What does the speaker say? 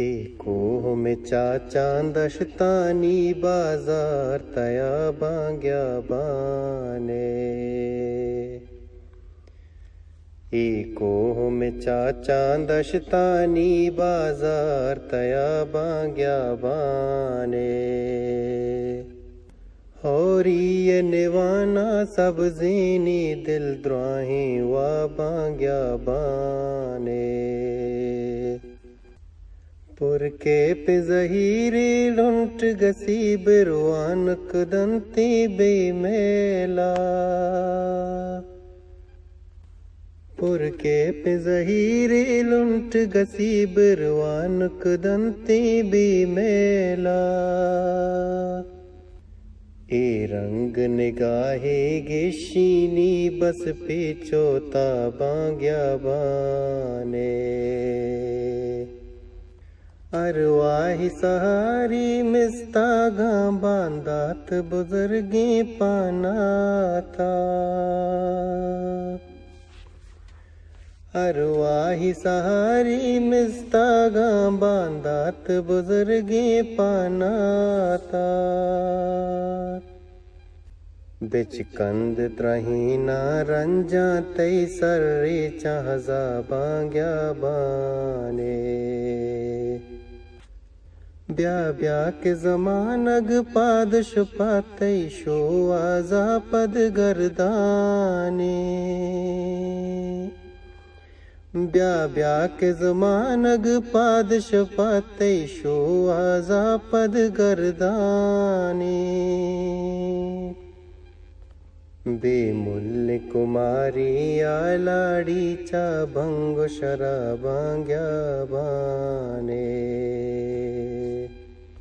एको में चाचां दशतानी बाजार तया बांग्या बाने। एको में चाचां दशतानी बाजार तया बांग्या बाने। होरी ये निवाना सब ज़ीनी दिल द्राही वा बांग्या बाने। पुरके पे ज़हीरी लुंट गसीब रुआनक दंती बेमेला। पुरके पे ज़हीरी लुंट गसीब रुआनक दंती बेमेला। ए रंग निगाहे गेशीनी बस पेचोता बांग्या बाने। अरवाही सहारी मिस्तागा बांदात बुजुर्गी पानाता। अरवाही सहारी मिस्तागा बांदात बुजुर्गी पानाता। बिच कंद त्रहीना रंजा तई सर्रे चाहजा बांग्या बाने। ब्या ब्या के जमानग पादश पातई शो आजा पद गर्दाने। ब्या ब्या के जमानग पादश पातई शो आजा पद गर्दाने। बेमुल्य कुमारी आलाड़ी चा भंग शरा बांग्या बाने।